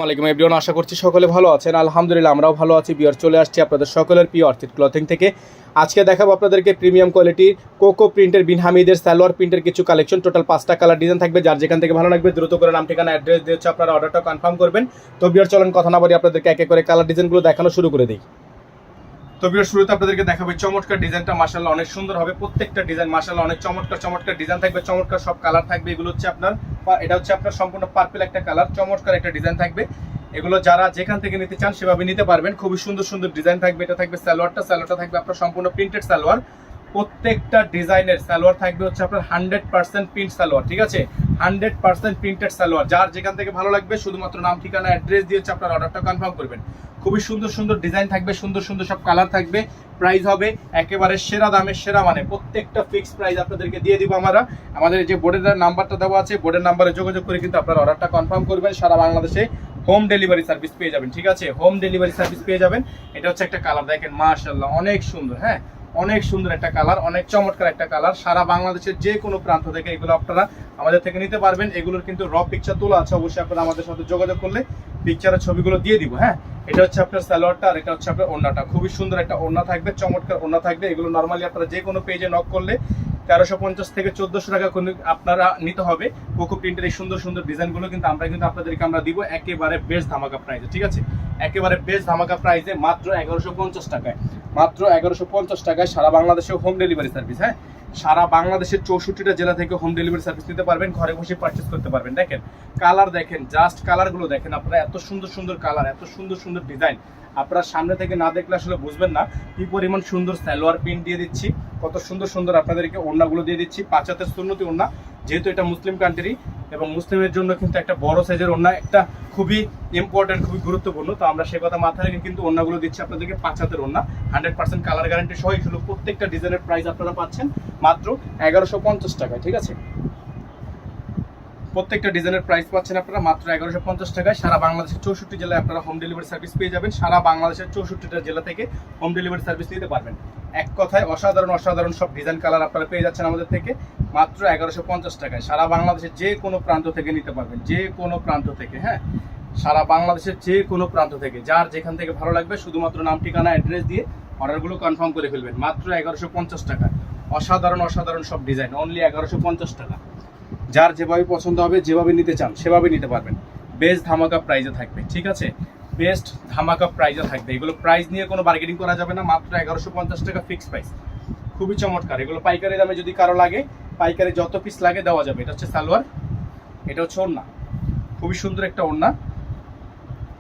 আসসালামু আলাইকুম এভরিওয়ান, আশা করছি সকলে ভালো আছেন। আলহামদুলিল্লাহ আমরাও ভালো আছি। বিয়ার চলে আসছি আপনাদের সকলের প্রিয় অর্থিত ক্লথিং থেকে। আজকে দেখাবো আপনাদেরকে প্রিমিয়াম কোয়ালিটি কোকো প্রিন্টের বিন হামিদের সালোয়ার প্রিন্টের কিছু কালেকশন। টোটাল 5টা কালার ডিজাইন থাকবে। যার যেখান থেকে ভালো লাগবে দ্রুত করে নাম ঠিকানা অ্যাড্রেস দিয়ে হচ্ছে আপনারা অর্ডারটা কনফার্ম করবেন। তো বিয়ার চলেন কথা না বলি আপনাদেরকে একে করে কালার ডিজাইনগুলো দেখানো শুরু করে দিই। তো ভিডিওর শুরুতে আপনাদেরকে দেখাবো চমৎকার ডিজাইনটা, মাশাআল্লাহ অনেক সুন্দর হবে। প্রত্যেকটা ডিজাইন মাশাআল্লাহ অনেক চমৎকার ডিজাইন থাকবে। চমৎকার সব কালার থাকবে। এগুলো হচ্ছে আপনার, এটা হচ্ছে আপনার সম্পূর্ণ পার্পল একটা কালার, চমৎকার একটা ডিজাইন থাকবে। এগুলো যারা যেখান থেকে নিতে চান সেভাবে নিতে পারবেন। খুবই সুন্দর ডিজাইন থাকবে। এটা থাকবে সালোয়ারটা থাকবে আপনার সম্পূর্ণ প্রিন্টেড সালোয়ার। প্রত্যেকটা ডিজাইনের সালোয়ার থাকবে হচ্ছে আপনার 100% প্রিন্ট সালোয়ার, ঠিক আছে? 100% প্রিন্টেড সালোয়ার। যার যেখান থেকে ভালো লাগবে শুধুমাত্র নাম ঠিকানা অ্যাড্রেস দিয়ে হচ্ছে আপনার অর্ডারটা কনফার্ম করবেন। খুবই সুন্দর ডিজাইন থাকবে, সুন্দর সব কালার থাকবে। প্রাইস হবে একেবারে সেরা দামে, সেরা মানে প্রত্যেকটা ফিক্সড প্রাইস আপনাদেরকে দিয়ে দিব আমরা। আমাদের যে বোর্ডের নাম্বারটা দেওয়া আছে, বোর্ডের নাম্বারে যোগাযোগ করে কিন্তু আপনারা অর্ডারটা কনফার্ম করবেন। সারা বাংলাদেশে হোম ডেলিভারি সার্ভিস পেয়ে যাবেন, ঠিক আছে? হোম ডেলিভারি সার্ভিস পেয়ে যাবেন। এটা হচ্ছে একটা কালার, দেখেন মাশাআল্লাহ অনেক সুন্দর, হ্যাঁ অনেক সুন্দর একটা কালার, অনেক চমৎকার একটা কালার। সারা বাংলাদেশের যে কোনো প্রান্ত থেকে এগুলো আপনারা আমাদের থেকে নিতে পারবেন। এগুলোর কিন্তু র পিকচার তোলা আছে, অবশ্যই আপনারা আমাদের সাথে যোগাযোগ করলে পিকচারের ছবিগুলো দিয়ে দিব। হ্যাঁ, এটা হচ্ছে আপনার সালোয়ারটা আর এটা হচ্ছে আপনার ওড়নাটা। খুবই সুন্দর একটা ওড়না থাকবে, চমৎকার ওড়না থাকবে। এগুলো নর্মালি আপনারা যে কোনো পেজে নক করলে 1350 থেকে 1400 টাকা আপনারা নিতে হবে। কোকো প্রিন্টের এই সুন্দর ডিজাইনগুলো কিন্তু আপনাদেরকে আমরা দিব একেবারে বেস্ট ধামাকা প্রাইসে, ঠিক আছে? একেবারে বেস্ট ধামাকা প্রাইসে মাত্র 1150 টাকায়, মাত্র 1150 টাকায় সারা বাংলাদেশে হোম ডেলিভারি সার্ভিস। হ্যাঁ, সারা বাংলাদেশের 64টা জেলা থেকে হোম ডেলিভারি সার্ভিস নিতে পারবেন, ঘরে বসে পারচেস করতে পারবেন। দেখেন কালার, দেখেন জাস্ট কালারগুলো দেখেন আপনারা, এত সুন্দর কালার, এত সুন্দর ডিজাইন। আপনারা সামনে থেকে না দেখলে আসলে বুঝবেন না কি পরিমাণ সুন্দর সালোয়ার প্রিন্ট দিয়ে দিচ্ছি, কত সুন্দর আপনাদেরকে ওড়নাগুলো দিয়ে দিচ্ছি। 5 হাতের সুন্নতি ওড়না, যেহেতু এটা মুসলিম কান্ট্রি এবং মুসলিমের জন্য কিন্তু একটা বড় সাইজের ওড়না একটা খুবই ইম্পর্টেন্ট, খুবই গুরুত্বপূর্ণ। তো আমরা সে কথা মাথায় রেখে কিন্তু ওড়নাগুলো দিচ্ছি আপনাদেরকে। 5 হাতের ওড়না, 100% কালার গ্যারান্টি সহ। এগুলো প্রত্যেকটা ডিজাইনের প্রাইস আপনারা পাচ্ছেন মাত্র 1150 টাকায়, ঠিক আছে? প্রত্যেকটা ডিজাইনের প্রাইস পাচ্ছেন আপনারা মাত্র 1150 টাকায়। সারা বাংলাদেশের 64 জেলায় আপনারা হোম ডেলিভারি সার্ভিস পেয়ে যাবেন। সারা বাংলাদেশের 64টা জেলা থেকে হোম ডেলিভারি সার্ভিস নিতে পারবেন। এক কথায় অসাধারণ সব ডিজাইন কালার আপনারা পেয়ে যাচ্ছেন আমাদের থেকে মাত্র 1150 টাকায়। সারা বাংলাদেশের যে কোনো প্রান্ত থেকে নিতে পারবেন, যে কোনো প্রান্ত থেকে। হ্যাঁ, সারা বাংলাদেশের যে কোনো প্রান্ত থেকে, যার যেখান থেকে ভালো লাগবে শুধুমাত্র নাম ঠিকানা অ্যাড্রেস দিয়ে অর্ডারগুলো কনফার্ম করে ফেলবেন মাত্র 1150 টাকা। অসাধারণ সব ডিজাইন, অনলি 1150 টাকা। যার যেভাবে পছন্দ হবে, যেভাবে নিতে চান সেভাবে নিতে পারবেন। বেস্ট ধামাকা প্রাইজে থাকবে, ঠিক আছে? বেস্ট ধামাকা প্রাইজে থাকবে। এগুলো প্রাইস নিয়ে কোনো বার্গেনিং করা যাবে না, মাত্র 1150 টাকা ফিক্স প্রাইস। খুবই চমৎকার। এগুলো পাইকারি দামে যদি কারো লাগে, পাইকারি যত পিস লাগে দেওয়া যাবে। এটা হচ্ছে সালোয়ার, এটা হচ্ছে ওড়না। খুবই সুন্দর একটা ওড়না।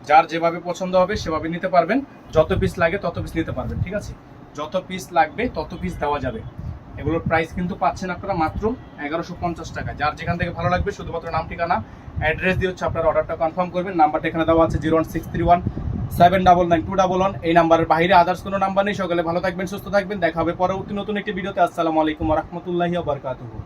যার যেভাবে পছন্দ হবে সেভাবে নিতে পারবেন। যত পিস লাগে তত পিস নিতে পারবেন, ঠিক আছে? যত পিস লাগবে তত পিস দেওয়া যাবে। এগুলোর প্রাইস কিন্তু পাচ্ছেন আপনারা মাত্র 1150 টাকা। যার যেখান থেকে ভালো লাগবে শুধুমাত্র নাম ঠিকানা অ্যাড্রেস দিয়ে হচ্ছে আপনারা অর্ডারটা কনফার্ম করবেন। নাম্বারটা এখানে দেওয়া আছে 01631 এই নাম্বারের বাইরে আদার্স কোনো নাম্বার নেই। সকালে ভালো থাকবেন, সুস্থ থাকবেন। দেখা হবে পরবর্তী নতুন একটি ভিডিওতে। আসসালামু আলাইকুম ওয়া রাহমাতুল্লাহি ওয়া বারাকাতুহু।